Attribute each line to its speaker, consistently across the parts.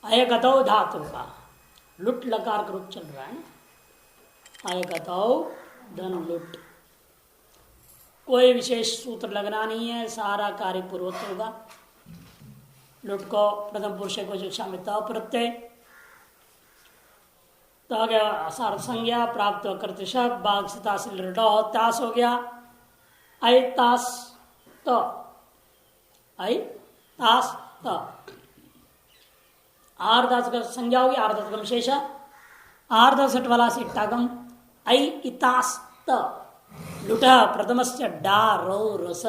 Speaker 1: अयगतौ धातु का लुट लकार का रूप चल रहा है ना। अयगतौ धन लुट, कोई विशेष सूत्र लगना नहीं है, सारा कार्य पूर्वक होगा। लुट को प्रथम पुरुष को शिक्षा में त प्रत्यय तो गया, सार संज्ञा प्राप्त करते शब्द बाघ सितास तास हो गया। ऐ तास त, ऐ तास त आर्धात का संज्ञा होगी, आर्धात का विशेष आर्ध सट वाला सिट्टागम ऐ इतास त लुट प्रथम से डा रो रस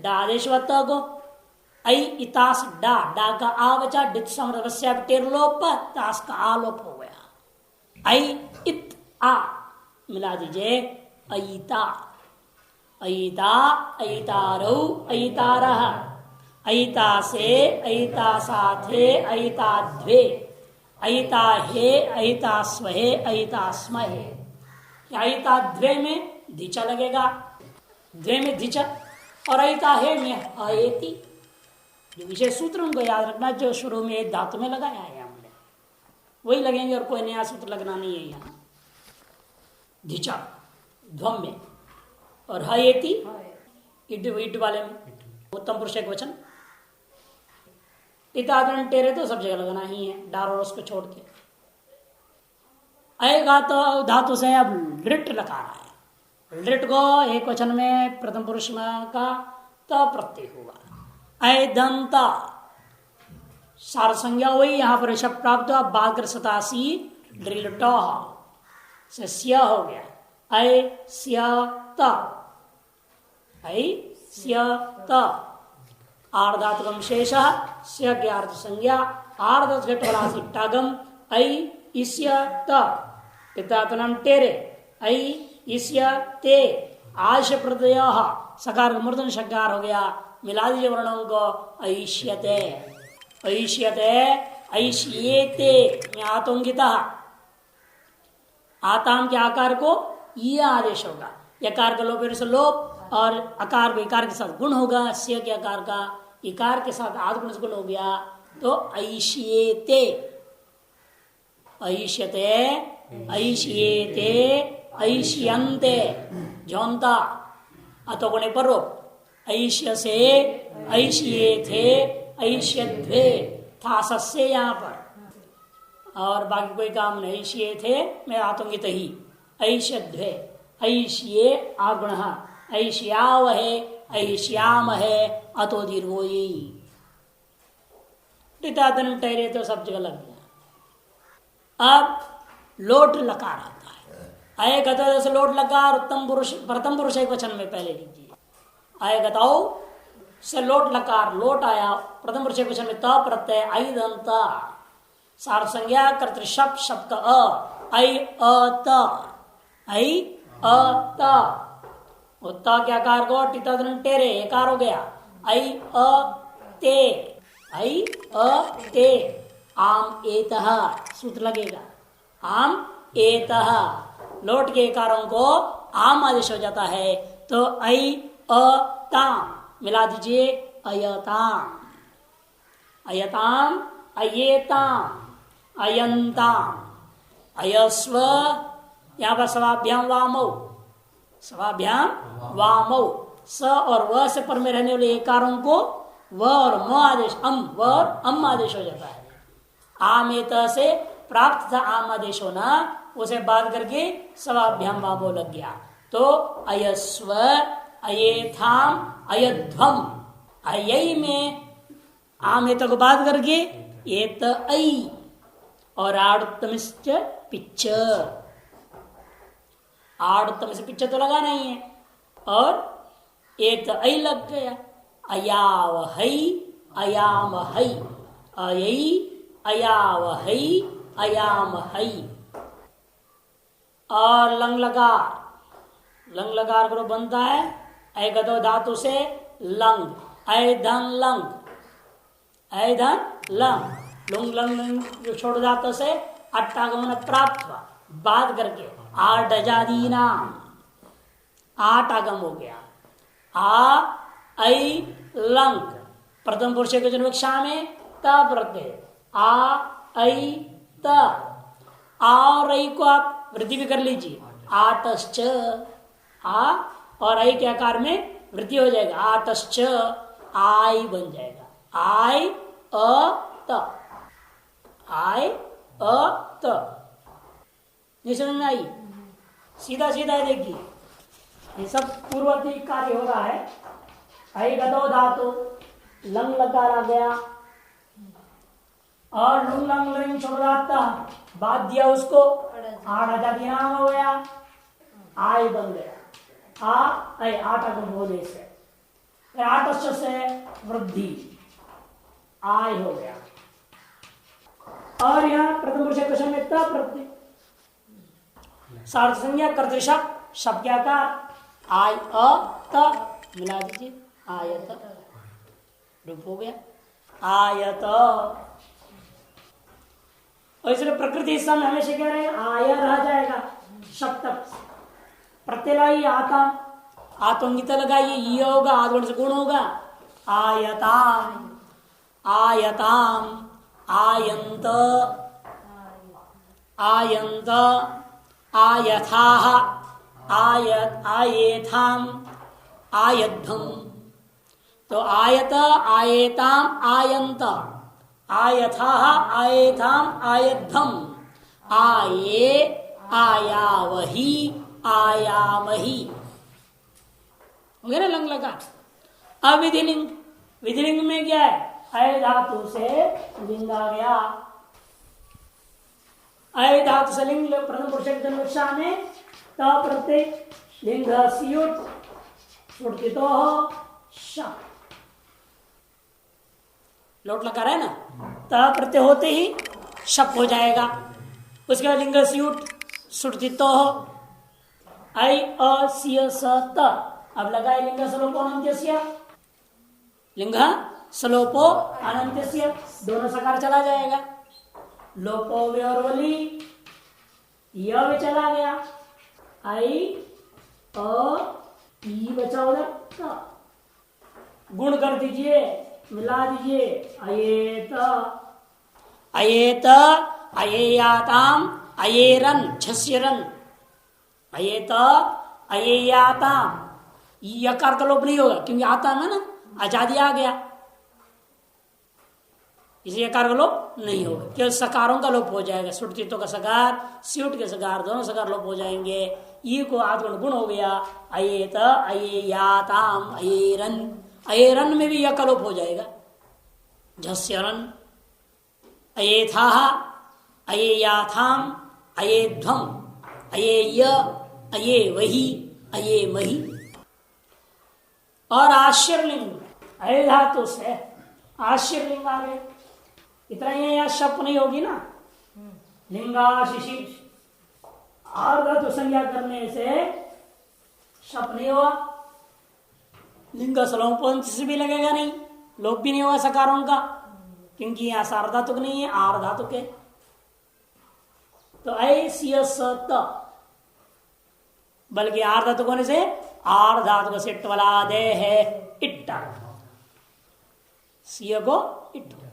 Speaker 1: डा आदेश को ऐ इतास डा डा का आवचा डित समरस्यालोप तास का आलोप हो गया। ऐ इत आ मिला दीजिए अयिता अयिता अयितारौ अयितारः अयिता से अयिता साथे अयिता द्वे अयिता हे अयिता स्वहे अयिता स्महे। अयिता द्वे में धिचा लगेगा, द्वे में धिचा, और अयिता हे में अयेति। जो विशेष सूत्र उनको याद रखना, जो शुरू में धातु में लगाया है हमने वही लगेंगे, और कोई नया सूत्र लगना नहीं है यहाँ। धिचा ध्वम में और हयेति इट वाले में उत्तम पुरुष एक वचन। इतादरण टेरे तो सब जगह लगना ही है, डारो उसको छोड़ के। आएगा तो धातु से अब लिट लकार आया। लिट को एक वचन में प्रथम पुरुष का त प्रत्यय हुआ। ऐ दंता सार संज्ञा हुई, यहां पर शब्द प्राप्त हुआ। बाग्र सतासी ड्रिलट से स्या हो गया। ऐ स्यत ऐ स्यत आर्धातुकम शेष स्या के अर्थ संज्ञा आर्ध घटवला सिट्टागम ऐ इस्यत इतातनम टेरे ऐ इस्य ते आश प्रत्यय सकार मूर्धन शकार हो गया। मिला दीजिए वर्णों को ऐष्यते ऐष्यते ऐष्येते में आतंकिता आताम के आकार को यह आदेश होगा। यकार का लोप से लोप और अकार विकार के साथ गुण होगा। स्या के आकार का इकार के साथ आदगुण गुण हो गया तो ऐष्येते ऐष्यते ऐष्येते ऐष्यन्ते झोंता अतो गुणे पर ऐष्य से ऐष्येथे ऐष्यध्वे था सस्य यहाँ पर, और बाकी कोई काम नहीं। ऐष्येथे मैं आतंकित ही ऐष्यध्वे ऐष्ये आगुण ऐष्यावहे ऐष्यामहे अतो दीर्घोयी ठहरे तो सब जगह लग गया। अब लोट लकार आता है। आय गतो से लोट लकार उत्तम पुरुष प्रथम पुरुष एक वचन में पहले लीजिए। आय गताओ से लोट लकार लोट आया प्रथम पुरुष एक वचन में त प्रत्यय आई दंत सार संज्ञा कर्तृ शब्द शब्द अ ऐ अ त ऐ अ त उत्ता के आकार को टितादन टेरे एकार हो गया। ऐ अ ते ऐ अ ते आम एतः सूत्र लगेगा। आम एतः लोट के कारों को आम आदेश हो जाता है तो ऐ अ ताम मिला दीजिए अयताम अयताम अयेताम अयंताम अयस्व। यहाँ पर सवाभ्याम वामौ सवाभ्याम वामौ स और व से पर में रहने वाले एकारों को व और म आदेश अम व और अम आदेश हो जाता है। आमेत से प्राप्त था आम आदेश होना, उसे बात करके सवाभ्याम वामो लग गया तो अयस्व अयेथाम अयध्वम अयई में आमेत को बात करके एत ऐ और आड़ुत्तमिश्च पिच्च आड़ुत्तम से पिच्च तो लगा नहीं है और एक तो ऐ लग गया। अयावहै अयामहै अयई अयावहै अयामहै और लंग लकार ग्रुप बनता है ऐ गतो धातु से लंग ऐ धन लंग ऐ धन लंग लुंग लंग जो छोड़ धातु से अट्टागमन प्राप्त हुआ बात करके आठ अजादी नाम आठ आगम हो गया। आ ऐ लंग प्रथम पुरुष के जन्म में ता प्रत्यय आ ऐ त, आ और ऐ को आप वृद्धि भी कर लीजिए, आटश्च, आ और ऐ के आकार में वृद्धि हो जाएगा, आटश्च आई बन जाएगा, आई अ त, आई अ त। नहीं समझ में आई? सीधा सीधा देखिए, ये सब पूर्ववर्ती कार्य हो रहा है। ऐ गतो धातु, लंग लकार आ गया और लुंग लंग लिंग छोड़ जाता, बाद दिया उसको, आठ जाति नाम हो गया, आय बन गया, आ ऐ आठ बोले से, आठ से वृद्धि, आय हो गया। और यहाँ प्रथम पुरुष क्वेश्चन में त प्रत्यय, सार्थ संज्ञा कर्तृशब्द, शब्द क्या का आय अ त मिला दीजिए, आयत रूप हो गया, आयत। और इसलिए प्रकृति इस समय हमेशा क्या रहेगा, आय रह जाएगा शब्द तक, प्रत्यय आता, आत्मगीता लगाइए, ये होगा, आदवर्ण से गुण होगा, आयताम, आयताम, आयंत, आयंत, आयथाः, आयत, आयेथाम, आयद्धम। तो आयत, आयेताम, आयंत, आयथाः, आयेथाम, आयद्धम, आये, आयावही, आयामही। हो गया ना लंग लगा। अब विधिलिंग, विधिलिंग में क्या है, अय धातु से लिंग आ गया, अय धातु से लिंग प्रथम पुरुष जन्मशा में त प्रत्यय लिंग स्युट सुर्तितो श, लोट लगा रहा है ना, त प्रत्यय होते ही शप हो जाएगा। उसके बाद लिंग स्युट सुर्तितो, ऐ अ सिय स त, अब लगाए लिंग सलोपो अनंत्यस्य, लिंग सलोपो अनंत्यस्य, दोनों सकार चला जाएगा, लोपो व्योरवली, यह भी चला गया, आई अ ई बचा उधर, गुण कर दीजिए, मिला दीजिए, अयेत, अयेत, अयेयाताम, अयेरन, झस्यरन, अयेत, अयेयाताम, यकार का लोप नहीं होगा क्योंकि आता है ना, आजादी आ गया, इसलिए यकार का लोप नहीं होगा, केवल सकारों का लोप हो जाएगा, सुटतित्व का सकार, स्यूट के सकार, दोनों सकार लोप हो जाएंगे। ई को आत्मन गुण हो गया, अयेत, अयेयाताम, अयेरन, अयेरन में भी यह का लोप हो जाएगा, झस्यरन, अयेथाः, अयेयाथाम, अयेध्वम, अयेय, अयेवहि, अयेमहि। और आश्चर्यलिंग, अय धातु से आश्चर्यलिंग आ गए, इतना ही यहाँ शप नहीं होगी ना, लिंगाशिशी, और धातु संज्ञा करने से शप नहीं होगा, लिंग सलोपन से भी लगेगा नहीं, लोप भी नहीं होगा सकारों का, क्योंकि यहाँ सार धातुक नहीं है, आर धातुक है। तो ऐसी त, बल्कि आर धातुक होने से आर धातु से टवला दे है, इट्टा, सिय को इट हो गया।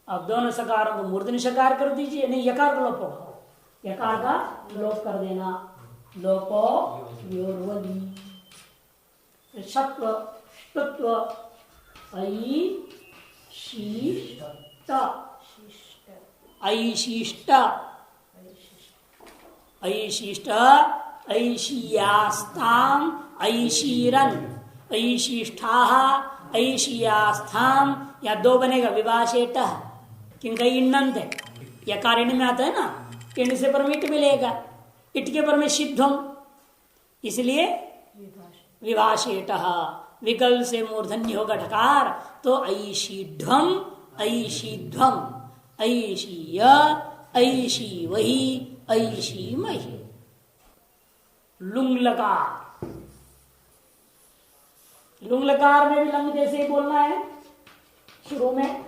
Speaker 1: अब दोनों सकारों को मूर्धन्य सकार कर दीजिए, नहीं यकार का लोप होगा, यकार का लोप कर देना, लोपो व्योर्वली, शत्व तत्व ऐशिष्ट, ऐशिष्ट, ऐशिष्ट, ऐशियास्ताम, ऐशीरन, ऐशिष्ठाः, ऐशियास्थाम, या दो बनेगा विभाषेट, क्योंकि इन्नंत है, यकार इन में आता है ना, इन से पर इट मिलेगा, इट के पर में सिद्धम, इसलिए विभाषेट, विकल्प से मूर्धन्य होगा ढकार, तो ऐशीध्वम, ऐशीध्वम, ऐशीय, ऐशी वही, ऐशी मही। लुंग लकार, लुंग लकार में भी लंग जैसे ही बोलना है, शुरू में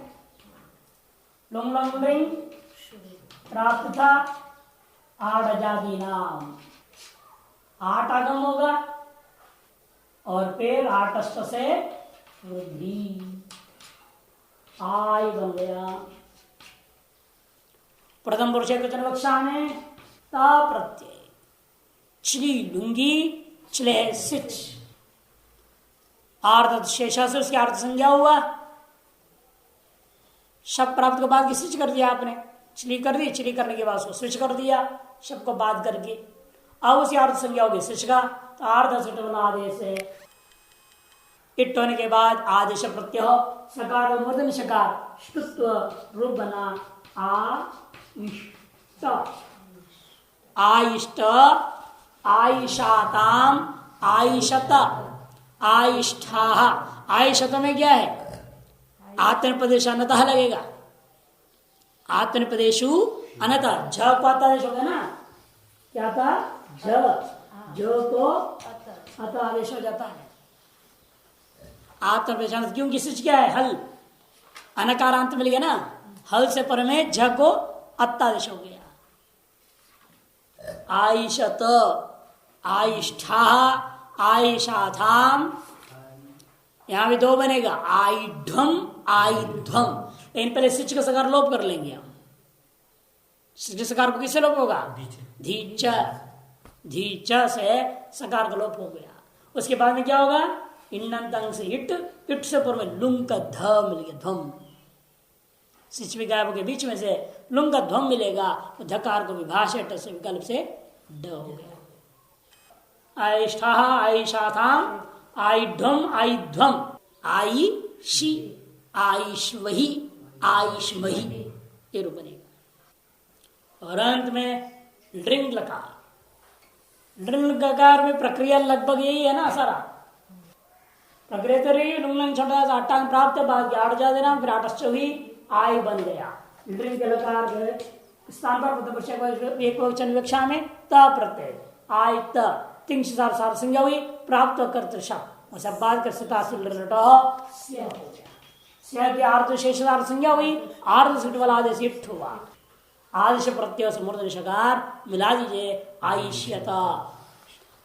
Speaker 1: लुंग लंग लिंग प्राप्त था, आठ आजादी नाम, आठ आगम होगा और फिर आठस्थ से वृद्धि, आय बन गया, प्रथम पुरुष एकवचन कक्षा में ता प्रत्यय, चली लुंगी, चले सिच, आर्ध शेषा से उसकी अर्थ संज्ञा हुआ। शब्द प्राप्त के बाद स्विच कर दिया आपने, चली कर दी, चली करने के बाद उसको स्विच कर दिया शब्द को बात करके, अब उसी अर्थ संज्ञा होगी स्विच का। तो आर्ध सिट बना आदेश है, इट होने के बाद आदेश प्रत्यय सकार मूर्धन शकार ष्टुत्व रूप बना आइष्ट, आइष्ट, आइशाताम, आइशत, आइष्ठा। आइशत में क्या है? आत्मनिपदेश अनतः लगेगा, आत्मनिपदेशु अनतः, झ को आदेश होगा ना, क्या था? जो को अत आदेश हो जाता है। आत्मनिपदेश क्योंकि स्विच क्या है? हल, अनकारांत मिल गया ना, हल से पर में झ को अत्तादेश हो गया। आइशत, आइष्ठा, आइशाथाम, यहां भी दो बनेगा, आइढ्वम, आइध्वम। इन पहले स्विच का सकार लोप कर लेंगे हम। स्विच सकार को किससे लोप होगा? धीच, धीच से सकार का लोप हो गया। उसके बाद में क्या होगा? इन्नंत अंग से इट, इट से पूर्व में लुंग का ध मिल गया, ध्वम। स्विच विकल्प के बीच में से लुंग का ध्वम मिलेगा, तो धकार को विभाषा ट से विकल्प से ड हो गया। आइष्ठा, आइशाथाम, आइढ्वम, आइध्वम, आइषि, आइष्वहि, आइष्महि, ये रूप बनेगा। और अंत में ड्रिंग लकार। ड्रिंग लकार में प्रक्रिया लगभग यही है ना सारा। प्रक्रिया तो रही लुंग छोटा अट्टांग प्राप्त है, बाद आठ जा देना, फिर आठ हुई, आय बन गया। ड्रिंग लकार स्थान पर एक वचन विवक्षा में त प्रत्यय, आय त, तिंग सार संज्ञा हुई, प्राप्त कर शब्द, सब बात कर सकता आर्ध शेषार्थ संज्ञा हुई, आर्ध सिट वाला आदेश इट हुआ। आदेश प्रत्यय से मूर्धन शकार मिला दीजिए, आयुष्यत,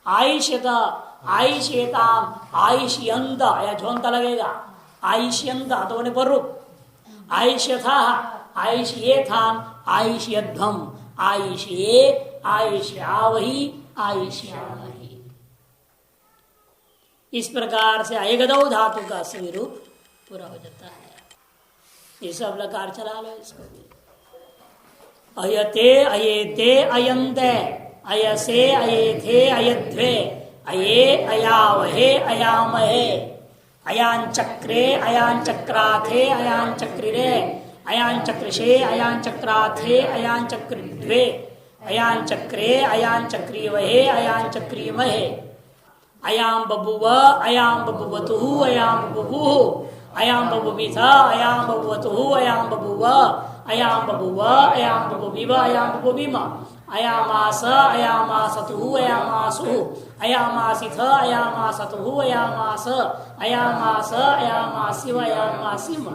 Speaker 1: आयुष्यत, आयुष्यताम, आयुष्यंत, या झोंत लगेगा, आयुष्यंत तो होने पर रूप, आयुष्यथा, आयुष्येथाम, आयुष्यध्वम, आयुष्ये, आयुष्यावहि, आयुष्यावहि। इस प्रकार से अयगदौ धातु का सभी रूप पूरा हो जाता है। ये सब लकार चला लो इसको भी। अयते, अयेते, अयन्ते, अयसे, अयेथे, अयध्वे, अये, अयावहे, अयामहे, अयांचक्रे, अयांचक्राथे, अयांचक्रिरे, अयांचक्रिषे, अयांचक्राथे, अयांचक्रिद्वे, अयांचक्रे, अयांचक्रीवहे, अयांचक्रीमहे, अयाम बभुव, अयाम बभुवतु, अयाम बभुः, अयाम बभुविथ, अयाम बभुवतु, अयाम बभुव, अयाम बभुव, अयाम बभुविव, अयाम बभुविम, अयामास, अयामासतु, अयामासु, अयामासिथ, अयामासतु, अयामास, अयामास, अयामासिव, अयामासिम,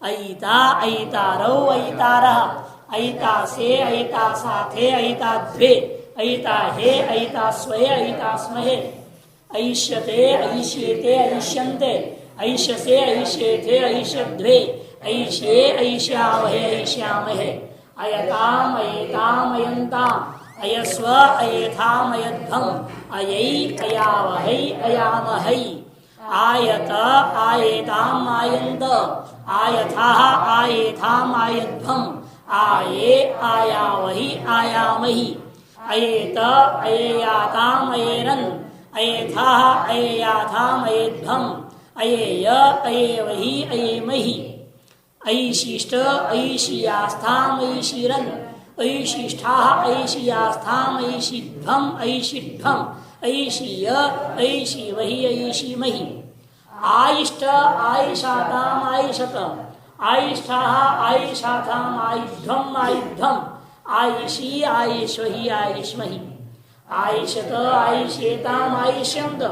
Speaker 1: अयिता, अयितारौ, अयितारः, अयितासे, अयितासाथे, अयिताद्वे, अयिताहे, अयितास्वहे, अयितास्महे, ऐष्यते, ऐष्येते, ऐष्यन्ते, ऐष्यसे, ऐष्येथे, ऐष्यद्वे, ऐष्ये, ऐष्यावहे, ऐष्यामहे, अयताम, अयेताम, अयन्ताम, अयस्व, अयेथाम, अयध्वम, अयै, अयावहै, अयामहै, आयत, आयेताम, आयन्त, आयथाः, आयेथाम, आयध्वम, आये, आयावहि, आयामहि, अयेत, अयेयाताम, अयेरन्, अयेथाः, अयेयाथाम, अयेध्वम, अयेय, अयेवहि, अयेमहि, अयिशिष्ट, अयिशियास्थाम, अयिशिरन्, अयिशिष्ठाः, अयिशियास्थाम, अयिशिध्वम, अयिशिध्वम, अयिशीय, अयिशीवहि, अयिशीमहि, आयिष्ट, आयिशाताम, आयिशत, आयिष्ठाः, आयिशाताम, आयिध्वम, आयिध्वम, आयिषी, आयिष्वहि, आयिष्महि, आयिषत, आयिषेताम, आयिष्यन्त,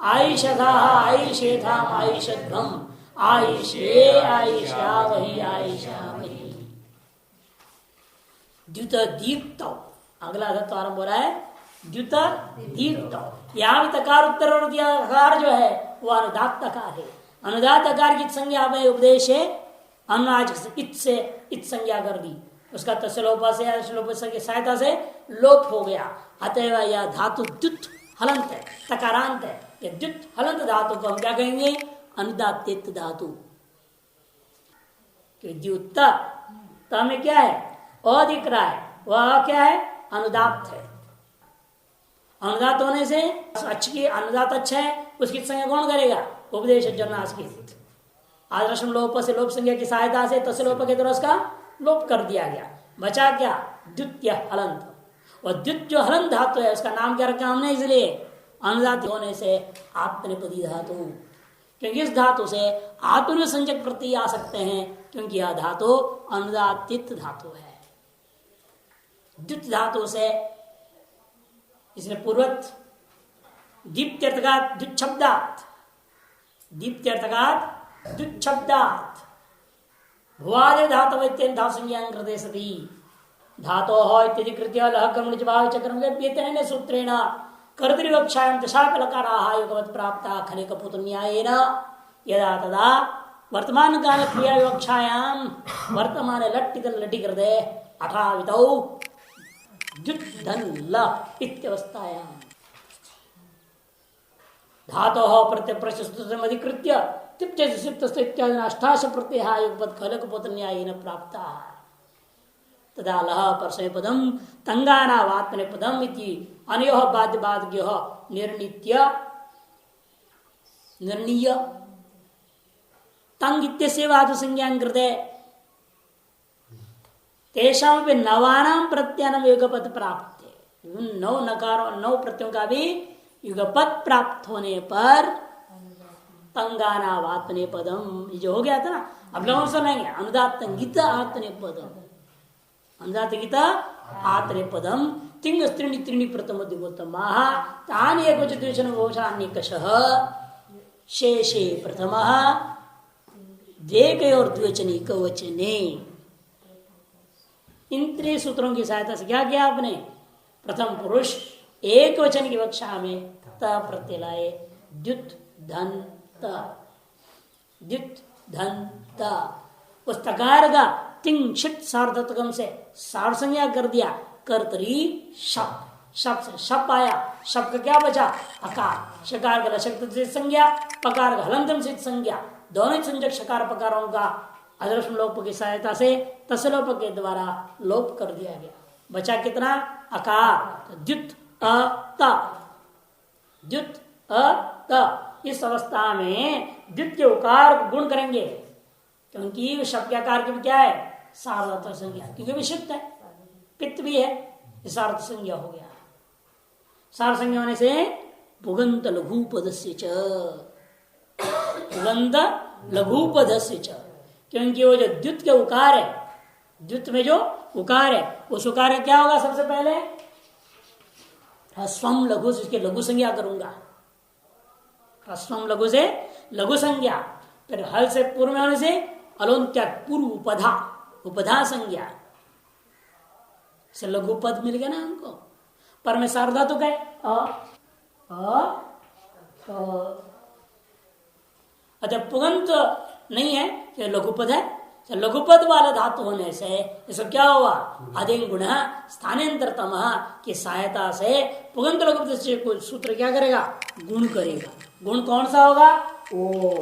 Speaker 1: आयिषथाः, आयिषेथाम, आयिषध्वम, आयिषे, आयिष्यावहि, आयिष्यामहि। द्युत दीप्त, अगला धातु आरंभ हो रहा है द्युत दीप्त। यहां भी तकार उत्तर जो है वो अनुदात तकार है। अनुदात तकार की संज्ञा में उपदेश है, अनुनाज इत से इत संज्ञा कर दी, उसका तस्लोप से श्लोप की सहायता से लोप हो गया। अतएव यह धातु द्युत हलंत है, तकारांत है। यह द्युत हलंत धातु को हम क्या कहेंगे? अनुदात्त धातु। द्युत में क्या है? अ दिख रहा है, वह क्या है? अनुदात है। अनुदात होने से अच्छ की अनुदात अच्छा है, उसकी संज्ञा कौन करेगा? उपदेश जन्नास की आदर्शम लोप से लोप संज्ञा की सहायता से तस्लोप के तरह उसका लोप कर दिया गया। बचा क्या? द्वितीय हलंत। और द्वित जो हलंत धातु है उसका नाम क्या रखा हमने? इसलिए अनुदात होने से आत्मनेपदी धातु, क्योंकि इस धातु से आत्म संजक प्रत्यय आ सकते हैं, क्योंकि यह धातु अनुदात्त धातु है। द्वित धातु से इसने पूर्वत दीप्त्यर्थगात द्विच्छब्दात, दीप्त्यर्थगात द्विच्छब्दात भुवादि धातु धातु संज्ञान कृते सति धातो इत्यादि कृत्य लह कर्मणि च भाव चक्रम के पीतेन सूत्रेण कर्तृ विवक्षायां दशाकलकाराः युगवत् प्राप्ता खनिक पुत्रन्यायेन यदा तदा वर्तमान काल क्रिया विवक्षायां वर्तमान लट्टिक लट्टि कृते अथावितौ द्युद्धन ल इत्यवस्थायां धातोः प्रत्यय प्रशस्तम अधिकृत्य तिप्यस्य सिप्तस्य इत्यादि अष्टाश प्रत्ययः युगपत् खनिक पुत्रन्यायेन प्राप्ता तदा लह परस्मै पदम तंगानावात्मने पदम इति अनयोः बाध्यबाधयोः निर्णीत्य निर्णीय तंग इत्यस्य धातु संज्ञान कृते तेषां भी नवानां प्रत्ययानां युगपत् प्राप्त है। नौ नकार नौ प्रत्ययों का भी युगपत् प्राप्त होने पर तंगानावात्मने पदम जो हो गया था ना। अब लोगों सुनेंगे अनुदात तंगित आत्मने पदम, अनुदात गीता आत्रे पदम तिंग त्रीणि त्रीणि प्रथम दिगोत्तम तानि एकवच द्विवचन बहुवचनान्यकशः शेषे प्रथमः द्वेकयोर द्विवचनिक वचने। इन त्रि सूत्रों की सहायता से क्या किया आपने? प्रथम पुरुष एक वचन की कक्षा में त प्रत्यय लाए, द्युत धन त, द्युत धन त। उस तकार का तिंग छिट सार्धत्वम से सार संज्ञा कर दिया, कर्तरी शप, शप से शप आया, शप का क्या बचा? अकार। शकार का लशक्त से संज्ञा, पकार का हलंतम से संज्ञा, दोनों संजक शकार पकारों का अदर्शन लोप की सहायता से तसलोप के द्वारा लोप कर दिया गया। बचा कितना? अकार। द्युत अ त, द्युत अ त। इस अवस्था में द्युत के उकार को गुण करेंगे, क्योंकि शब्द के आकार की क्या है? सार्वधातुक संज्ञा, क्योंकि विषिप्त है, पित्त भी है, सार्थ संज्ञा हो गया। सार संज्ञा होने से पुगंत लघु पदस्य च, पुगंत लघु पदस्य च, क्योंकि वो जो द्युत के उकार है, द्युत में जो उकार है उस उकार है क्या होगा? सबसे पहले ह्रस्वम लघु से उसके लघु संज्ञा करूंगा, ह्रस्वम लघु से लघु संज्ञा, फिर हल से पूर्व में होने से अलोन्त्या पूर्व उपधा, उपधा संज्ञा से लघु पद मिल गया ना हमको। पर में सार्वधातुक है अच्छा पुगंत नहीं है, ये लघुपद है। लघुपद वाला धातु होने से इसको क्या हुआ? आदिंग गुण स्थानांतरतम की सहायता से पुगंत लघुपद से सूत्र क्या करेगा? गुण करेगा। गुण कौन सा होगा? ओ।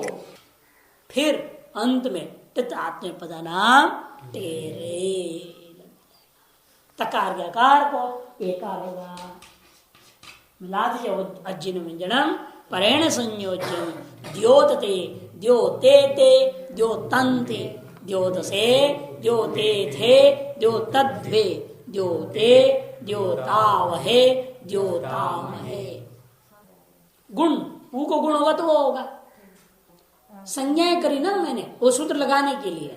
Speaker 1: फिर अंत में टित आत्म पदा नाम तेरे, तकार के आकार को एकार होगा। मिला दीजिए अज्जिन व्यंजनम परेण संयोज्यम द्योतते द्योते ते द्योतन्ते द्योतसे द्योते थे द्योतद्वे द्योते द्योतावहे द्योतामहे। गुण ऊ को गुण होगा तो वो होगा। संज्ञाएं करी ना मैंने वो सूत्र लगाने के लिए,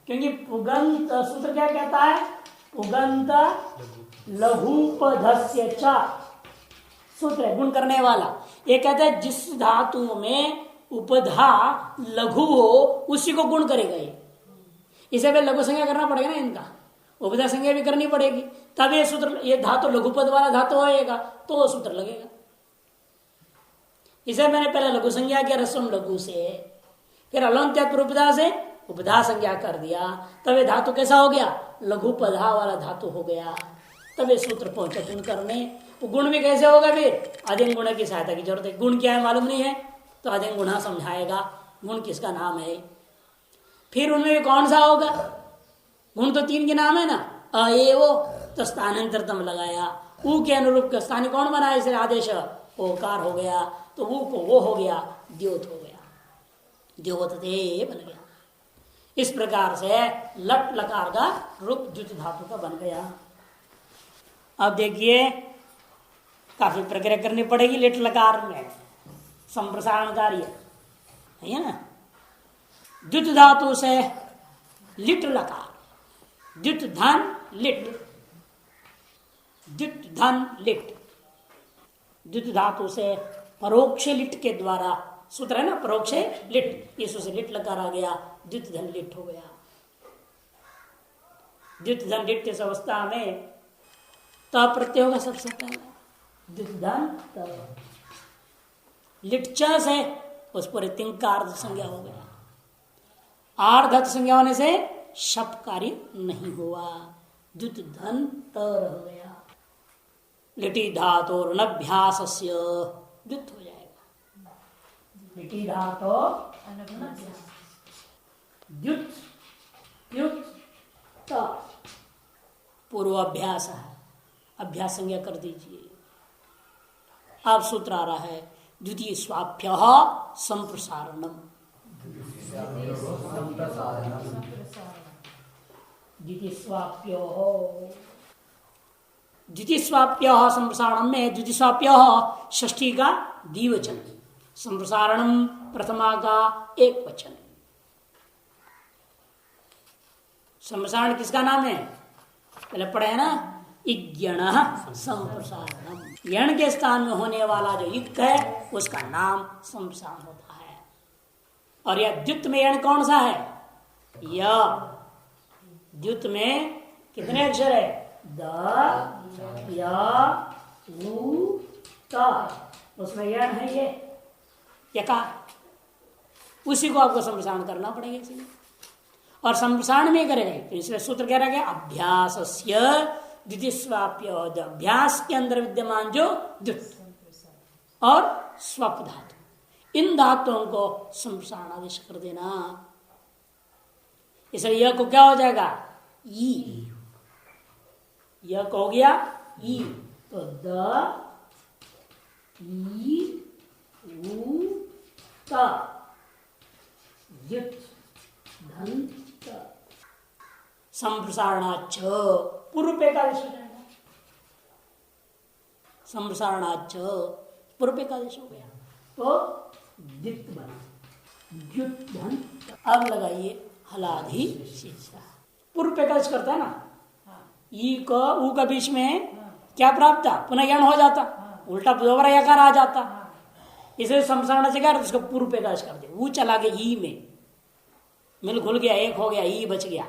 Speaker 1: क्योंकि पुगंत सूत्र क्या कहता है? पुगंत लघुपधस्य च सूत्र है गुण करने वाला। ये कहता है जिस धातु में उपधा लघु हो उसी को गुण करेगा ये। इसे भी लघु संज्ञा करना पड़ेगा ना, इनका उपधा संज्ञा भी करनी पड़ेगी, तब ये सूत्र, ये धातु लघुपद वाला धातु होएगा तो वो सूत्र लगेगा। इसे मैंने पहले लघु संज्ञा किया रसम लघु से, फिर अलंत्यात उपधा से उपधा संज्ञा कर दिया, तब ये धातु कैसा हो गया? लघु पधा वाला धातु हो गया। तब ये सूत्र पहुंचे गुण करने। वो गुण भी कैसे होगा? फिर अधिक गुण की सहायता की जरूरत है। गुण क्या है मालूम नहीं है तो अधिक गुणा समझाएगा गुण किसका नाम है। फिर उनमें कौन सा होगा? गुण तो 3 के नाम है ना, अ ए ओ, तो स्थानांतरतम लगाया। ऊ के अनुरूप का स्थानीय कौन बना? इसे आदेश ओकार हो गया, तो ऊ को वो हो गया, द्योत हो गया, द्योतते बन गया। इस प्रकार से लट लकार का रूप द्युत धातु का बन गया। अब देखिए काफी प्रक्रिया करनी पड़ेगी लिट लकार में, संप्रसारण कार्य है ना। द्युत धातु से लिट लकार, द्युत धन लिट, द्युत धन लिट, द्युत धातु से परोक्ष लिट के द्वारा, सूत्र है ना परोक्ष लिट, इसु से लिट लकार आ गया, द्युत धन लिट हो गया। द्युत धन लिट इस अवस्था में त प्रत्यय होगा सबसे पहला, द्युत धन त। लिट च से उस पर तिंकार संज्ञा हो गया। आर्धत संज्ञा होने से शप कार्य नहीं हुआ, द्युत धन त रह गया। लिटी धातु अनभ्यास द्युत हो जाएगा। लिटी धातु द्युत द्युत त पूर्व अभ्यास है, अभ्यास संज्ञा कर दीजिए। अब सूत्र आ रहा है द्वितीय स्वाभ्य संप्रसारणम, द्वितीय स्वाप्य द्वितीय स्वाप्य संप्रसारणम में द्वितीय स्वाप्य षष्ठी का द्विवचन, संप्रसारणम प्रथमा का एक वचन। संप्रसारण किसका नाम है? पहले पढ़े है ना, इज्ञण संप्रसारणम। यण के स्थान में होने वाला जो युक्त है उसका नाम संप्रसारण होता है। और यह द्युत में यण कौन सा है? य। द्युत में कितने अक्षर है? द य उ त, उसमें यण है ये यकार, उसी को आपको संप्रसारण करना पड़ेगा इसलिए। और संप्रसारण में करेंगे तो इसलिए सूत्र कह रहा है अभ्यासस्य द्वितीय स्वाप्य, अभ्यास के अंदर विद्यमान जो द्युत और स्वप धातु, इन धातुओं को संप्रसारण आदेश कर देना। इसलिए यह को क्या हो जाएगा? ई। यह को हो गया ई, तो द ई उ त द्युत धन त। संप्रसारणाच पूर्व एकादश हो जाएगा, संप्रसारणाच पूर्व एकादश हो गया तो द्वित बना, द्युत धन। अब लगाइए हलाधि शीर्षा, पूर्व एकादश करता है ना, ई को ऊ का बीच में क्या प्राप्त था? पुनः यण हो जाता, उल्टा दोबारा यकार आ जाता। इसे संप्रसारण से क्या उसको पूर्व एकादश कर दे, वो चला गया ई में, मिल घुल गया, एक हो गया, ई बच गया।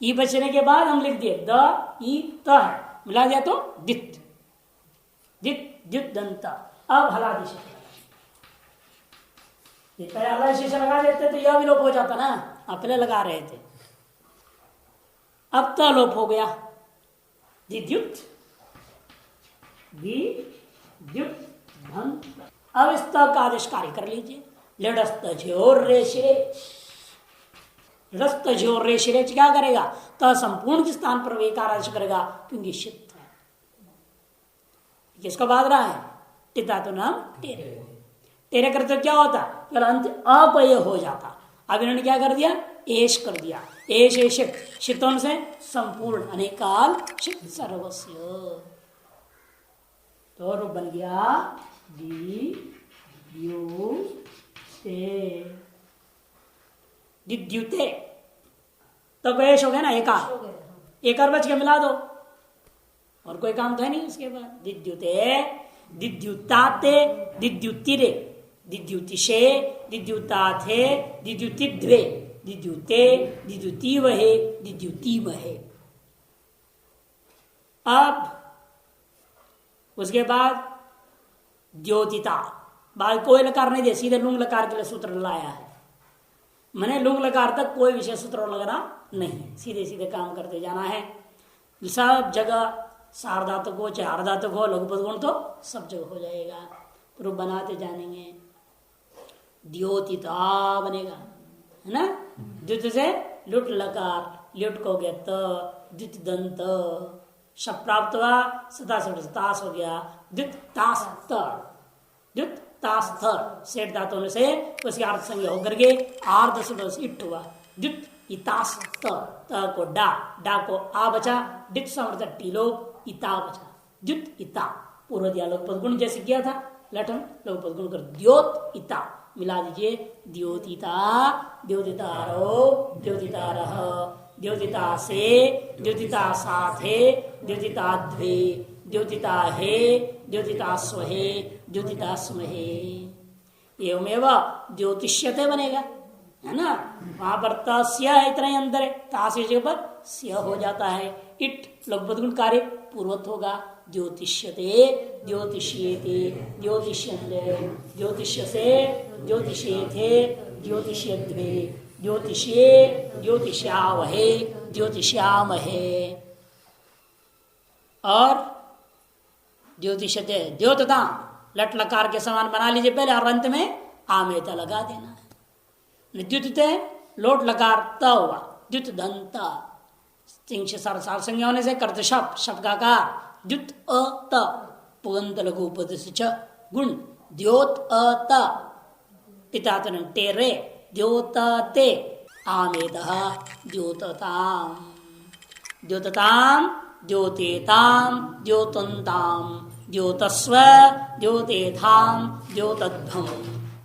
Speaker 1: ई बचने के बाद हम लिख दिए द ई त है, मिला दिया तो दित, दित द्युत दंत। अब हलादि शेष लगा देते तो यह विलोप हो जाता ना, पहले लगा रहे थे, अब त लोप हो गया। द्युत द्युत धन। अब इस त का आदेश कार्य कर लीजिए। लड़स्त झोर रेशे, लड़स्त झोर रेशे क्या करेगा? त संपूर्ण के स्थान पर वेकार आदेश करेगा क्योंकि शित है। किसको बाध रहा है? टिता तो नाम तेरे, तेरे करते क्या होता? केवल अंत अपय हो जाता। अब इन्होंने क्या कर दिया? एश कर दिया। एश एशित, शितों से संपूर्ण, अनेकाल शित सर्वस्य, तो रूप बन गया दिद्युते। तो एश हो गया ना, एकार बच के मिला दो, और कोई काम तो है नहीं उसके बाद। दिद्युते, दिद्युताते, दिद्युतिरे, दिद्युतिशे, दिद्युताथे, दिद्युतिद्वे, दिद्युते, दिद्युतीवहे, दिद्युतीमहे। अब उसके बाद द्योतिता, बाद कोई लकार नहीं दे, सीधे लुंग लकार के लिए सूत्र लाया है। मैंने लुंग लकार तक कोई विशेष सूत्र लगाना नहीं, सीधे सीधे काम करते जाना है। सब जगह सार्वधातुक हो चाहे अर्धातुक हो, लघुपद गुण तो सब जगह हो जाएगा। रूप बनाते जानेंगे। द्योतिता बनेगा, है ना। द्युत से लुट लकार, लुट को गया द्युत दंत, शब प्राप्त हुआ, सदा से तास हो गया, द्युत तास द्युत तास सेठ धातु से उसकी अर्थ संज्ञा होकर के आर्ध से इट हुआ, द्युत इतास त को डा को आ बचा, डित समर्थ टीलोप इता बचा, द्युत इता पूर्व दिया लघुपद गुण जैसे किया था लठन, लघुपद गुण कर द्योत इता मिला दीजिए। द्योतिता द्योतितारो द्योतितारह द्योतिता से द्योतिता साथे द्योतिता द्वे द्योतिता हे द्योतिता स्वहे द्योतिता स्महे। एवमेव ज्योतिष्यते बनेगा, है ना। वहां पर तस्य है, इतना ही अंतर है। तास्य जगह पर स्य हो जाता है। इट लघुपद गुण कार्य पूर्वत होगा। ज्योतिष्यते ज्योतिष्येते ज्योतिष्यन्ते ज्योतिष्यसे ज्योतिष्येथे ज्योतिष्यद्वे ज्योतिष्ये ज्योतिष्यावहे ज्योतिष्यामहे। और ज्योतिषते द्योतता लट लकार के समान बना लीजिए पहले, और अंत में आमेता लगा देना है। द्युतते लोट लकार त हुआ, द्युत दंत सार संज्ञा होने से कर्त शप शप का कार, द्युत अ त पुगंत लघु उपद च गुण द्योत अ त पितातन टेरे द्योतते आमेद द्योतताम द्योतताम द्योतेताम द्योतंताम द्योतस्व द्योतेथाम द्योतध्वम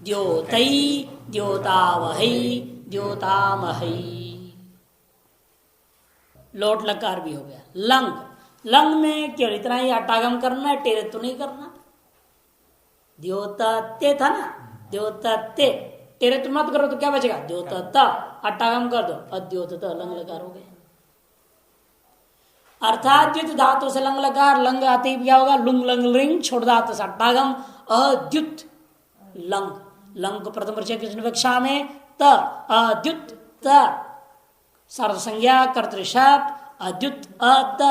Speaker 1: द्योतै द्योतावहै द्योतामहै। लोट लकार भी हो गया। लंग, लंग में केवल इतना ही अटागम करना है, टेरे तो नहीं करना। द्योतते था ना, द्योतते टेरे तो मत करो तो क्या बचेगा, द्योतत अटागम कर दो, अद्योतत लंग लकार हो गया। अर्थात द्युत धातु से लंग लकार, लंग आते ही क्या होगा, लुंग लंग लिंग छोड़ धातु से अटागम अद्युत लंग, लंग को प्रथम परिचय कृष्ण विवक्षा में त अद्युत त सर्व संज्ञा कर्तृशप अद्युत अत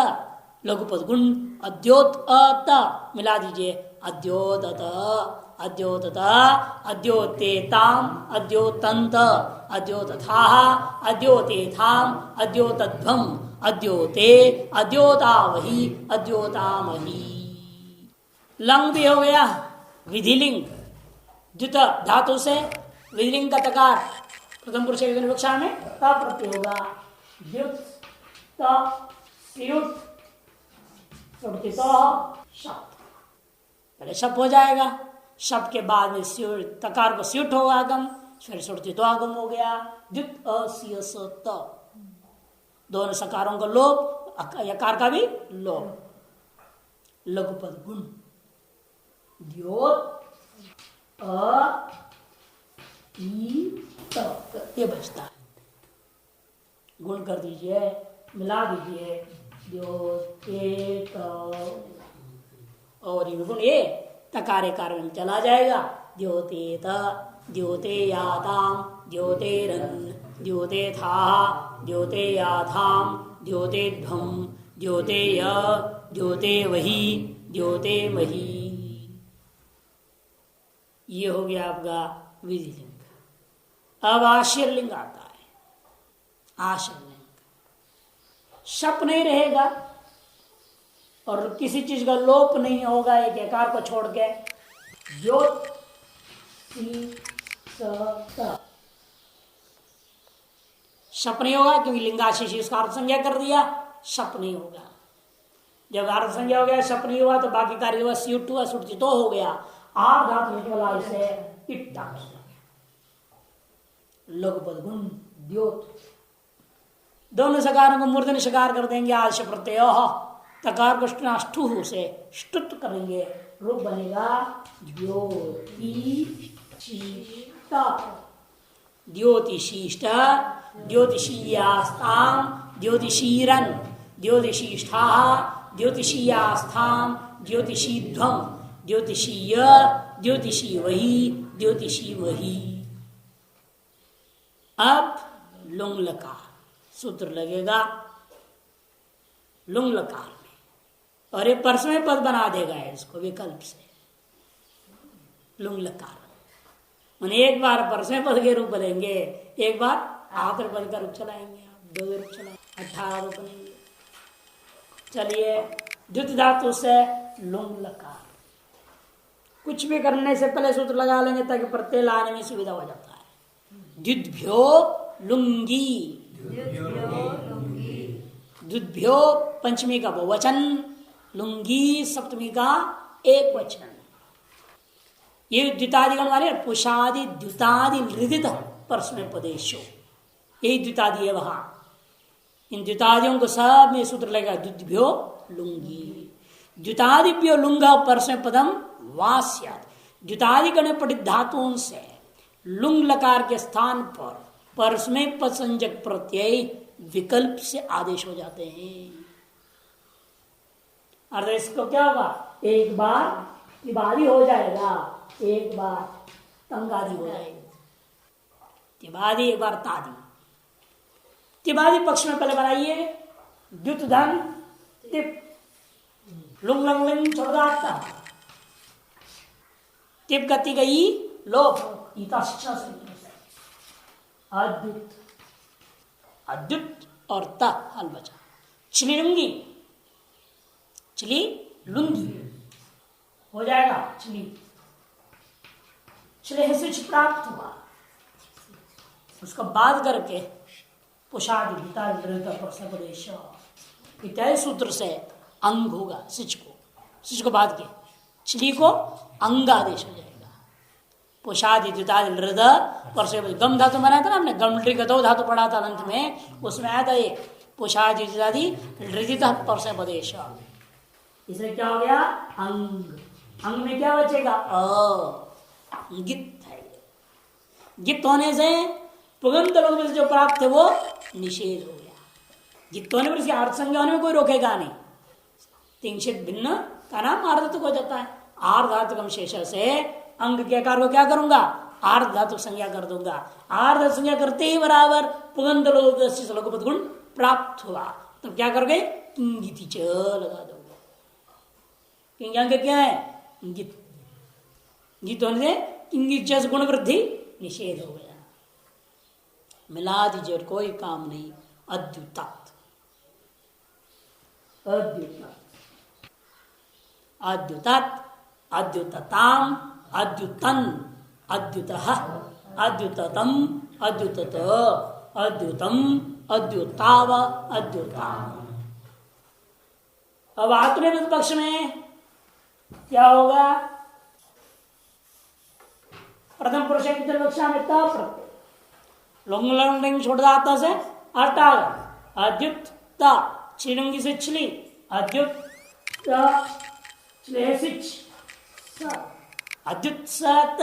Speaker 1: लघुपद गुण अद्योत अत मिला दीजिए अद्योतत अद्योतत अद्योतेताम अद्योतंत अद्योतथाः अद्योतेथाम अद्योतध्वम अद्योते अद्योतावही अद्योतामही। लंग भी हो गया विधिलिंग, द्युत धातु से विधिलिंग का तकार प्रथम पुरुष विवक्षा में प्रत्यय होगा। द्युत स्युट शब्द पहले शप हो जाएगा, शप के बाद में तकार को स्युट होगा आगम, फिर सुरतितो आगम हो गया। द्युत असियस त दोनों सकारों का लोप, यकार का भी लोप। लघुपद गुण द्योत ये बचता है, गुण कर दीजिए, मिला दीजिए द्योतेत और ये गुण ये तकारे कार्य में चला जाएगा। द्योतेत द्योतेयाताम द्योतेरन द्योतेथाः द्योतेयाथाम द्योतेध्वम द्योतेय द्योतेवही द्योतेमही। ये हो गया आपका विधिलिंग। अब आशीर्लिंग आता है। आशीर्लिंग शप नहीं रहेगा और किसी चीज का लोप नहीं होगा, एक एकार को छोड़ के। द्योत शप नहीं होगा क्योंकि लिंगाशीष उसका अर्थ संज्ञा कर दिया, शप नहीं होगा। जब अर्थ संज्ञा हो गया शप नहीं हुआ तो बाकी कार्य हुआ, स्युट हुआ, सुट तो हो गया। आर धातु वाला इसे इट्टा लघुपद गुण द्योत। दोनं सकारों को मूर्धन शकार कर देंगे आश प्रत्यय, तकार को अष्टु से ष्टुत करेंगे, रूप बनेगा द्योतिशीष्ट द्योतिशीष्ट द्योतिषीयास्ताम द्योतिषीरन द्योतिषीष्ठाः द्योतिषीयास्थाम द्योतिषीध्वम द्योतिषीय द्योतिषी वही द्योतिषी वही। अब लुंग लकार सूत्र लगेगा लुंग लकार में, और ये परस्मय पद बना देगा इसको विकल्प से लुंग लकार। मैंने एक बार परस्मय पद के रूप लेंगे, एक बार आकर पद का रूप चलाएंगे, आप 2 रूप चलाएंगे, 18 रूप बनेंगे। चलिए द्युत धातु से लुंग लकार, कुछ भी करने से पहले सूत्र लगा लेंगे ताकि प्रत्यय लाने में सुविधा हो जाता है। द्युद्भ्यो लुंगी, द्युद्भ्यो पंचमी का बहुवचन, लुंगी सप्तमी का एक वचन। ये द्वितादिगण वाले पुषादि द्युतादि हृदित परस्मय पदेशो, यही द्वितादि है वहां। इन द्वितादियों को सब में सूत्र लगेगा द्युद्भ्यो लुंगी। द्युतादिभ्यो लुंग परस्मय पदम वास्यात्, द्युतादि गण पठित धातुओं से लुंग लकार के स्थान पर परस्मय पद संजक प्रत्यय विकल्प से आदेश हो जाते हैं। और इसको क्या होगा, एक बार तिबादी हो जाएगा, एक बार तंगादि हो जाएगा। तिबादी एक बार तादी। तिबादी पक्ष में पहले बनाइए द्युत धन तिप लुंग लंग लिंग छोड़ता, तिप गति गई लोप अद्युत, अद्युत और त हल बचा। चली लुंगी, चली लुंगी हो जाएगा, चली चले से प्राप्त हुआ। उसका बाद करके पुषादि इत्यादि सूत्र से अंग होगा, सिच को बाद के चली को अंग आदेश हो जाएगा। पुषादि द्वितादि लृद परसे गम धातु बनाया था ना हमने, गमट्री का 2 धातु पढ़ा था अंत में, उसमें आया था ये पुषादि द्वितादि लृदित परसे पदेश। इसमें क्या हो गया, अंग। अंग में क्या बचेगा, गित है। गित होने से पुगंत लोग से जो प्राप्त है वो निषेध हो गया। गित होने पर इसकी अर्थ संज्ञा होने में कोई रोकेगा नहीं। तिंशित भिन्न का नाम आर्धातुक हो जाता है। आर्धातुकम शेष से अंग के आकार को क्या करूंगा, आर्धातुक संज्ञा कर दूंगा। आर्धातुक संज्ञा करते ही बराबर पुगंत लोग गुण प्राप्त हुआ, तब क्या करोगे, किंगिति च लगा दोगे। किंग अंग क्या है, गित। गित होने से किंगित से गुण वृद्धि निषेध हो गया। मिला दीजिए और कोई काम नहीं। अद्युतात, अद्युतात, अद्युतात, अद्युतताम, अद्युतन, अद्युतः, अद्युततम, अद्युतत, अद्युतम, अद्युताव, अद्युताम। अब आत्मनेपद पक्ष में क्या होगा, प्रथम पुरुष कक्षा में त प्रत्यय लुंग लंग छोड़ दाता से अटागम अद्युत ता छिलुंगी से छिली अद्युत अद्युत सत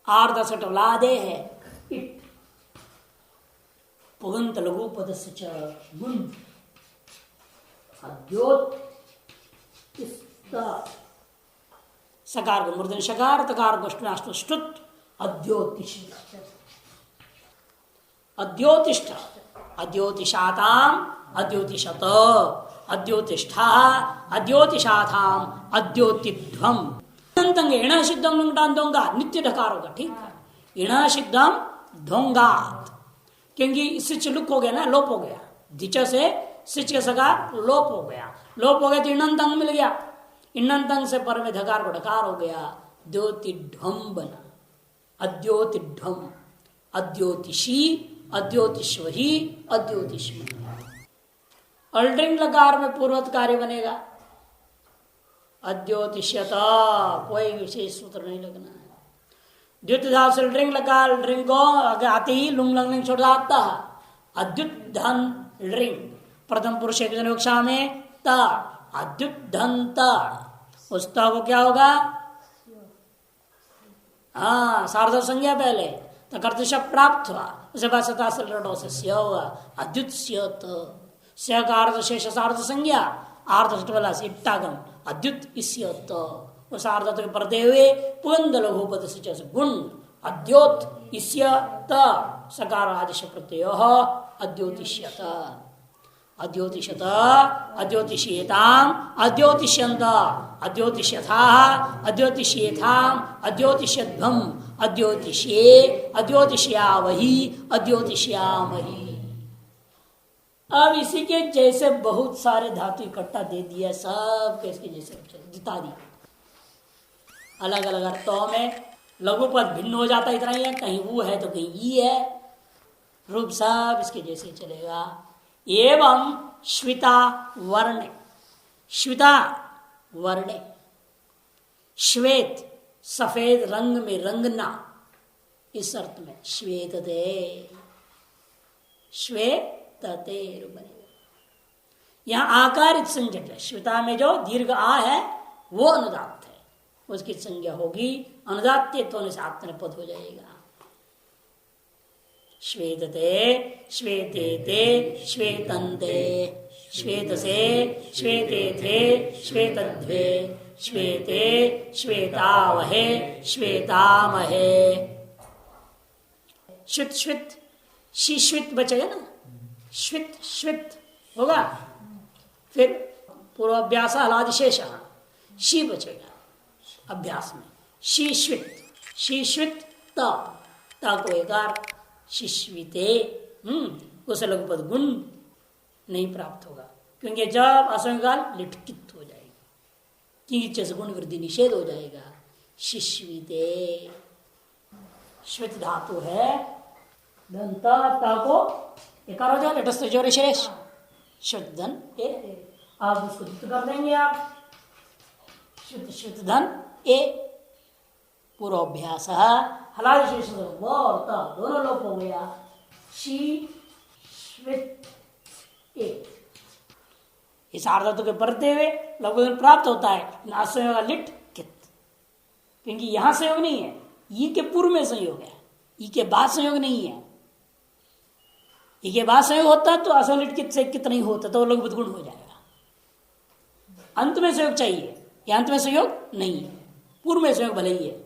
Speaker 1: आर्ध सटवलादे है इट पुगंत लघु पदस्य च गुण अद्योत सकार को मूर्धन शकार तकार को ष्टुत अद्योतिष्ठ, अद्योतिष्ठ, अद्योतिषाताम, अद्योतिषत, अद्योतिष्ठा, अद्योतिषाथाम, अद्योतिध्वम। इण सिद्धम लुंगटांतोंगा नित्य ढकार होगा, ठीक है। इण सिद्धम ढोंगात, क्योंकि सिच लुक हो गया ना, लोप हो गया। दिच से सिच के सकार लोप हो गया, लोप हो गया तो इणंतंग मिल गया। इणंतंग से पर में धकार को ढकार हो गया, द्योतिध्वम बना। अद्योतिध्वम, अद्योतिषी, अद्योतिश्वरी, अद्योतिष्मती। अल्टरिंग लकार में पूर्वत कार्य बनेगा। अद्योतिष्यता, कोई विशेष सूत्र नहीं लगना है। द्युत धातु से अल्टरिंग लकार, अल्टरिंग को आगे आते ही लुंग लंग छोड़ जाता है। अद्युत धन रिंग प्रथम पुरुष कक्षा में ता, अद्युत धन ता, उस ता को क्या होगा, हाँ सार्ध संज्ञा पहले तो कर्तृ शब्द प्राप्त हुआ, उसके बाद सतासल रडो से स्य हुआ। अद्युत स्यत, स्य का अर्ध शेष सार्ध संज्ञा, आर्ध वाला से इट्टागम अद्युत इस्यत, उस आर्ध के परते हुए पुगंध लघु पद से गुण अद्योत इस्य त सकार आदेश प्रत्यय अद्योतिष्यत अद्योतिषत अद्योतिषेताम अद्योतिष्यन्त अद्योतिष्यथा अद्योतिष्येथाम अद्योतिष्यध्वम अद्योतिष्ये अद्योतिष्यावहि अद्योतिष्यामहि। अब इसी के जैसे बहुत सारे धातु इकट्ठा दे दिया, सब के इसके जैसे जिता दी। अलग अलग अर्थों में लघु पद भिन्न हो जाता, इतना ही है, कहीं वो है तो कहीं ई है, रूप सब इसके जैसे चलेगा। एवं श्वेता वर्ण, श्वेता वर्ण, श्वेत सफेद रंग में रंगना, इस अर्थ में श्वेतते, श्वेतते बनेगा। यहां आकारित संज्ञक है, श्वेता में जो दीर्घ आ है वो अनुदात है, उसकी संज्ञा होगी अनुदात्य होने से आत्मने पद हो जाएगा। श्वेतते श्वेतेते श्वेतन्ते श्वेतसे श्वेतेथे श्वेतद्वे श्वेते श्वेतावहे श्वेतामहे। श्वित श्वित शिश्वित बचेगा ना, श्वित श्वित होगा, फिर पूर्वाभ्यास हलादिशेष शी बचेगा अभ्यास में, शीश्वित शीश्वित ता को एकार शिश्विते, उसे लघुपद गुण नहीं प्राप्त होगा, क्योंकि जब असंगाल लिटकित हो जाएगी, क्योंकि गुण वृद्धि निषेध हो जाएगा। शिश्विते श्वित धातु है, दंता ता को एकार हो जाएगा, लेटस्ट जोर शेष श्वित धन ए, आप उसको युक्त कर देंगे आप, श्वित श्वित धन ए पूर्वाभ्यास हलादिशेष दोनों लोप हो गया, शी श्वित ए। इस आर्धातु के पढ़ते हुए लघु प्राप्त होता है नासंयोग लिट कित, क्योंकि यहां संयोग नहीं है, ई के पूर्व में संयोग है, ई के बाद संयोग नहीं है। ई के बाद संयोग होता तो असलिट कित से कित नहीं होता, तो लघु गुण हो जाएगा। अंत में संयोग चाहिए, या अंत में संयोग नहीं है, पूर्व में संयोग भले ही है।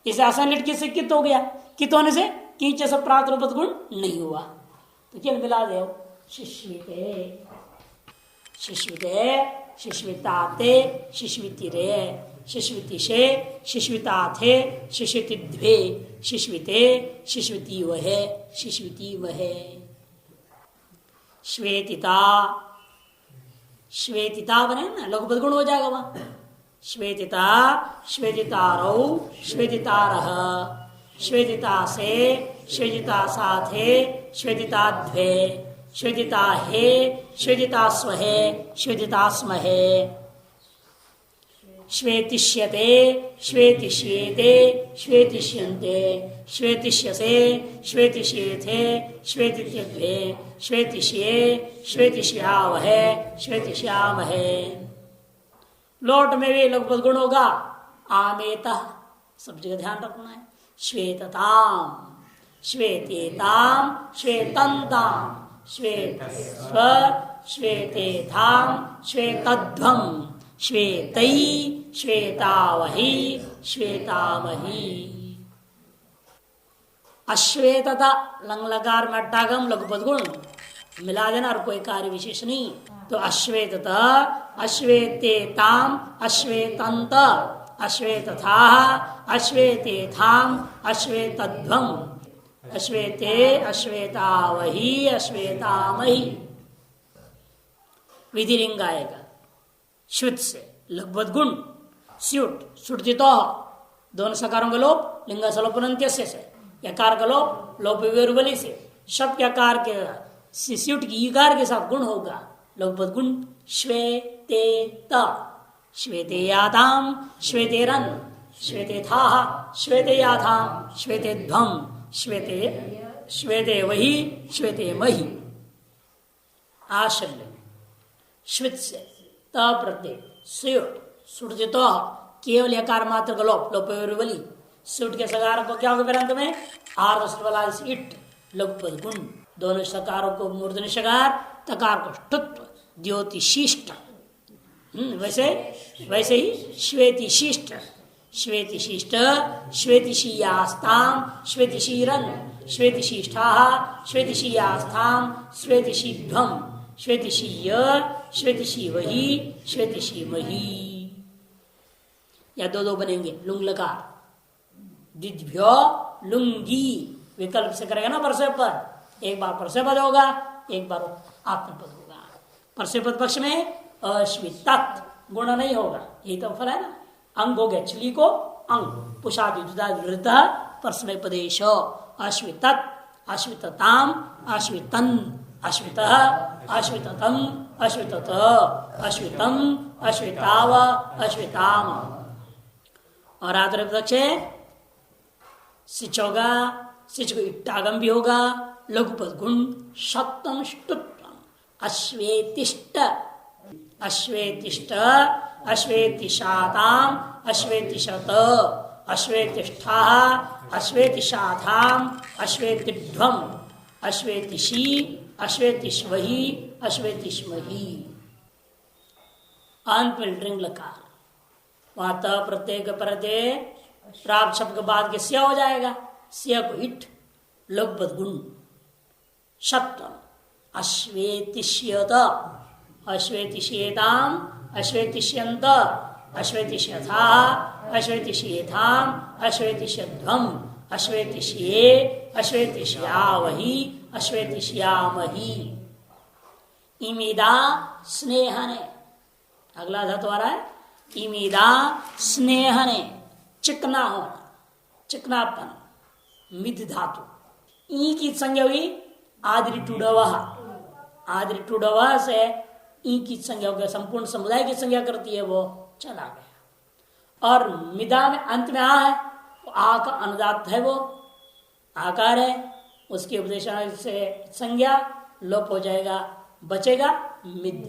Speaker 1: इसे आसान लिट किससे कित हो गया, कित होने से किंच से प्राप्त रूपत गुण नहीं हुआ, तो केवल मिला दे शिश्विते शिश्विते शिश्विताते शिश्वितिरे शिश्वितिशे शिश्विताथे शिश्वितिद्वे शिश्विते शिश्विति वहे शिश्विति वहे। श्वेतिता श्वेतिता बने ना, लघुपद गुण हो जाएगा वहां। श्वेतिता श्वेतितारौ श्वेतितारः श्वेतितासे श्वेतितासाथे श्वेतिताद्वे श्वेतिताहे श्वेतितास्वहे श्वेतितास्महे। श्वेतिष्यते श्वेतिष्येते श्वेतिष्यन्ते श्वेतिष्यसे श्वेतिष्येथे श्वेतित्यद्वे श्वेतिष्ये श्वेतिष्यावहे श्वेतिष्यामहे। लोट में भी लघुपद गुण होगा, आमेता, सब जगह ध्यान रखना है। श्वेतताम श्वेतेताम श्वेतन्ताम श्वेतस्व श्वेतेथाम श्वेतध्वम श्वेतै श्वेतावहि श्वेतामहि। अश्वेतता लंग लकार में अट्टागम लघुपद गुण मिला देना और कोई कार्य विशेष नहीं, तो अश्वेतता अश्वेतेताम अश्वेतंत अश्वेतथा अश्वेतेथाम अश्वेतध्वम अश्वेते अश्वेतावहि अश्वेतामहि। विधिलिंग आएगा श्रुत से लघुपद गुण स्युट सुटजितो, दोनों सकारों का लोप लिंग सलोपनंत्य से यकार का लोप लोप विवरबली से, शब्द यकार के स्युट की ईकार के साथ गुण होगा लघुपद गुण। श्वेतेत श्वेतेयाताम श्वेतेरन श्वेतेथाः श्वेतेयाथाम श्वेतेध्वम श्वेते श्वेते वही श्वेते मही। आश्रय श्वित से त प्रत्यय स्युट सुटजितो, केवल यकार मात्र का लोप लोप विवरबली, स्युट के सकार को क्या होगा अंत में आर्ध इट लघुपद गुण। दोनों सकारों को मूर्धन्य सकार, तकार को ष्टुत्व द्योतिशिष्ट, वैसे वैसे ही श्वेतिशिष्ट श्वेतिशिष्ट श्वेतिशीयास्ताम श्वेतिशीरन श्वेतिशिष्ठा श्वेतिशीयास्थाम श्वेतिशीध्वम श्वेतिशीय श्वेतिशीवही श्वेतिशीमही। या दो बनेंगे लुंग लकार। दिभ्यो लुंगी विकल्प से करेगा ना परस्पर पद, एक बार परस्पर पद होगा एक बार आत्मपद होगा। परस्पर पद पक्ष में अश्वितत गुण नहीं होगा, यही तो फल है ना। अंग हो गया चली को अंग पुषादि परस्पर पदेश अश्वितत अश्वितताम अश्वितन अश्वित अश्विततम अश्वितत अश्वितम अश्विताव अश्विताम। और आदर पक्ष सिच होगा, सिच को इट्टागम भी होगा, लघुपद गुण सप्तम ष्टुत्वम अश्वेतिष्ट अश्वेतिष्ट अश्वेतिशाताम अश्वेतिशत अश्वेतिष्ठा अश्वेतिशाथाम अश्वेतिध्वम अश्वेतिशी अश्वेतिष्वही अश्वेतिष्मही। अंत में ड्रिंग लकार वहां त प्रत्येक प्रत्यय प्राप्त शब्द के बाद के स्या हो जाएगा। स्या को इट लघुपद गुण सप्तम अश्वेतिष्यत अश्वेतिष्येताम अश्वेतिष्यन्त अश्वेतिष्यथा अश्वेतिष्येथाम अश्वेतिष्यध्वम अश्वेतिष्ये अश्वेतिष्यावही अश्वेतिष्यामही। इमिदा स्नेहने अगला धातु आ रहा है इमिदा स्नेहने चिकना होना चिकनापन मिद धातु ई की संज्ञा हुई आदि टूडवह। आदि टूडवह से ई की संज्ञा हो गया, संपूर्ण समुदाय की संज्ञा करती है वो चला गया। और मिदा में अंत में आ है, आ का अनुदात है वो आकार है, उसके उपदेश से संज्ञा लोप हो जाएगा, बचेगा मिद।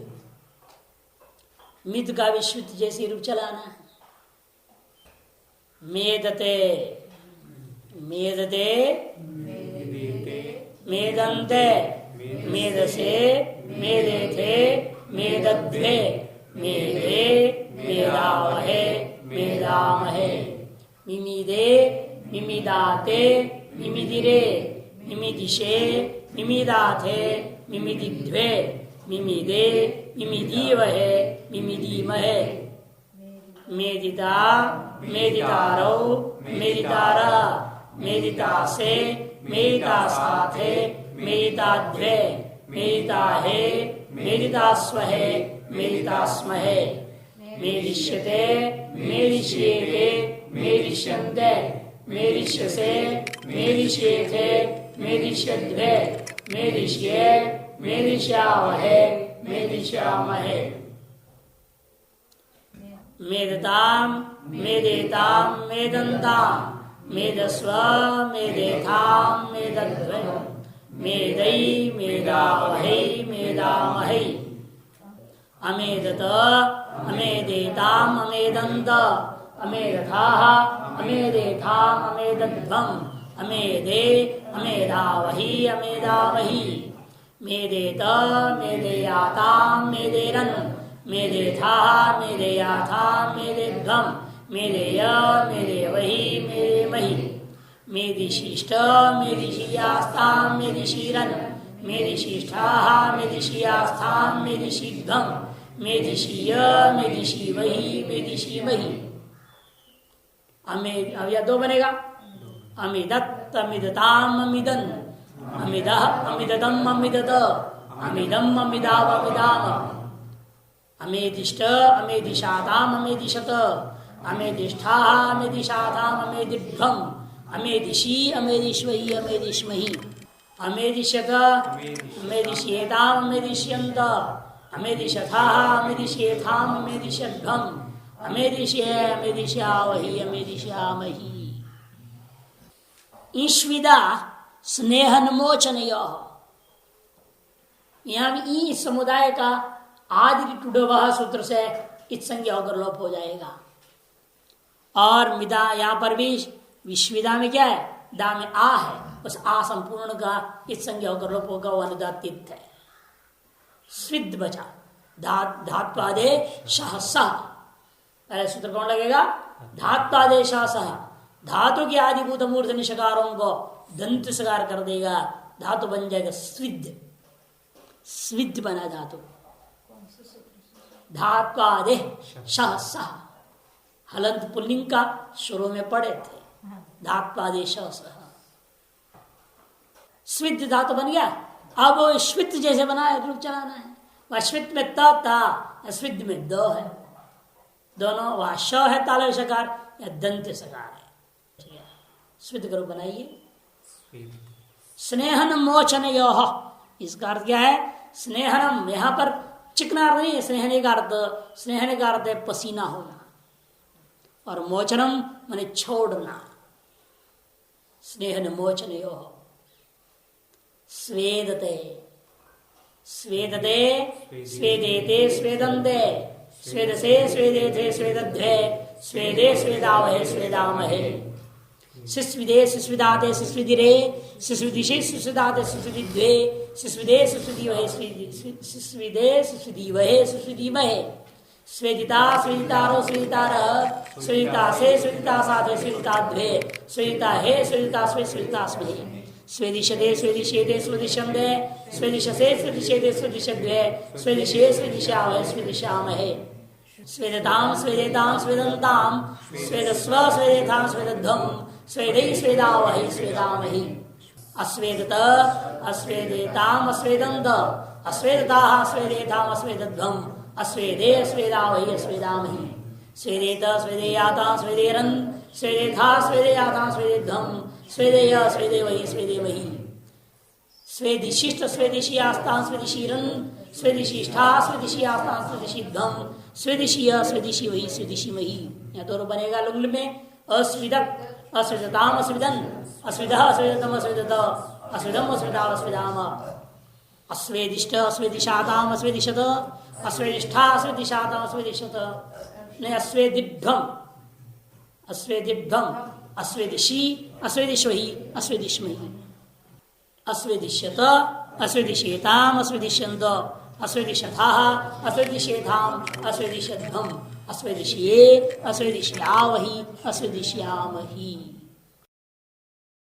Speaker 1: मिद का विश्रुत जैसी रूप चलाना है। मेदते मेदते मेदन्ते मेदसे मेदेथे मेदध्वे मेदे मेदावहे मेदामहे। मिमिदे मिमिदाते मिमिदिरे मिमिदिशे मिमिदाथे मिमिदिध्वे मिमिदे मिमिदीवहे मिमिदीमहे। मेदिता मेदितारौ मेदितारा मेदितासे मेदितासाथे मेदिताध्वे मेदिताहे मेदितास्वहे मेदितास्महे। मेदिष्यते मेदिष्येते मेदिष्यन्ते मेदिष्यसे मेदिष्येथे मेदिष्यध्वे मेदिष्ये मेदिष्यावहे मेदिष्यामहे। मेदताम मेदेताम मेदन्ताम मेदस्व मेदेथाम मेदध्वे मेदै मेदावहै मेदामहै। अमेदत अमेदेताम अमेदन्त अमेदथाः अमेदेथाम अमेदध्वम् अमेदे अमेदावहि अमेदावहि। मेदेत मेदेयाताम मेदेरन् मेदेथाः मेदेयाथाम मेदेध्वम् मेदेय मेदेवहि मेदेमहि। मेदिशिष्ट मेदिशियास्ताम मेदिशीरन् मेदिशिष्ठाः मेदिशियास्थाम मेदिशीध्वम् मेदिशीय मेदिशीवहि मेदिशीमहि। अब यह दो बनेगा। अमिदत् अमिदताम अमिदन् अमिदः अमिदतम अमिदत अमिदम अमिदाव अमिदाम। अमेदिष्ट अमेदिशाताम अमेदिशत अमेदिष्ठाः अमेदिशाताम अमेदिध्वम् अमेदिशी अमेदिष्वहि अमेदिष्महि। अमेदिष्यत अमेदिष्येताम अमेदिष्यन्त अमेदिशथाः अमेदिष्येथाम अमेदिष्यध्वम् अमेदिष्ये अमेदिष्यावहि अमेदिष्यामहि। ईश्विदा स्नेहन्मोचनय। यहां भी ई समुदाय का आदि टुडवह सूत्र से इत संज्ञा होकर लोप हो जाएगा। और मिदा यहां पर भी विश्विदा में क्या है, दा में आ है, उस आ संपूर्ण का इत संज्ञा होकर लोप होगा, वो अनुदातित है। स्विद बचा धात्वादे सहसा पहले सूत्र कौन लगेगा? धात्वादेशा सह, धातु के आदिभूत मूर्ध निषकारों को दंत सकार कर देगा, धातु बन जाएगा स्विद, स्विद बना धातु। धात्वादे शह सह, हलंत पुल्लिंग का शुरू में पढ़े थे, धात्वादेश सह, स्विद धातु बन गया। अब वो श्वित जैसे बनाया रूप चलाना है। वह श्वित में त था, स्विद में द है, दोनों वह श है तालव्य सकार या दंत सकार है। स्विद का रूप बनाइए। स्नेहन मोचन योह, इसका अर्थ क्या है? स्नेहनम, यहां पर चिकना अर्थ नहीं है, स्नेहने का अर्थ, स्नेहने का अर्थ है पसीना होना, और मोचनम माने छोड़ना। स्नेहन मोचन योह, स्वेदते, स्वेदते स्वेदेते स्वेदन्ते, स्वेदसे स्वेदेते स्वेदध्वे, स्वेदे स्वेदावहे स्वेदामहे, शिस्विदे शिस्विदाते शिस्विदिरे, शिस्विदिशे शिस्विदाते शिस्विदिद्वे, शिस्विदे शिस्विदिवहे शिस्विदे शिस्विदिवहे शिस्विदिमहे, स्वेदिता स्वेदितारो स्वेदितारः, स्वेदितासे स्वेदितासाते स्वेदिताद्वे, स्वेदिताहे स्वेदितास्वे स्वेदितास्महे, स्वेदिशदे स्वेदिशेदे स्वेदिशंदे, स्वेदिशसे स्वेदिशेदे स्वेदिशद्वे, स्वेदिशे स्वेदिशावहे स्वेदिशामहे, स्वेदताम स्वेदेताम स्वेदन्ताम, स्वेदस्व स्वेदेताम स्वेदध्वम, स्वेदै स्वेदावहि स्वेदामहि, अस्वेदत अस्वेदेताम अस्वेदन्त, अस्वेदताः स्वेदेताम अस्वेदध्वम, अस्वेदे अस्वेदावहि अस्वेदामहि, स्वेदेत स्वेदेयातां स्वेदेरन्, स्वेदेथा स्वेदेयातां स्वेदेध्वम, स्वेदेय स्वेदेवहि स्वेदेवहि, स्वेदिशिष्ट स्वेदिशियास्तां स्वेदिशीरन्, स्वेदिशिष्ठा स्वेदिशियास्तां स्वेदिशीध्वम, स्वेदिशीय स्वेदिशीवहि स्वेदिशीमहि। यहाँ दोनों बनेगा लुंग में अस्विदक अस्विदताम अस्विदन, अस्विदः अस्विदतम अस्विदत, अस्विदम अस्विदाम अस्विदाम, अस्वेदिष्ट अस्वेदिशाताम अस्वेदिशत, अस्वेदिष्ठा अस्वेदिशाताम अस्वेदिशत, ने अस्वेदिभ्वम अस्वेदिभ्वम, अस्वेदिशी अस्वेदिशवहि अस्वेदिशमहि, अस्वेदिश्यत अस्वेदिशेताम अस्वेदिश्यन्त, अस्वेदिशथाः अस्वेदिशेताम अस्वेदिशध्वम, अस्वेदिशये अस्वेदिश्यावहि अस्वेदिश्यामहि।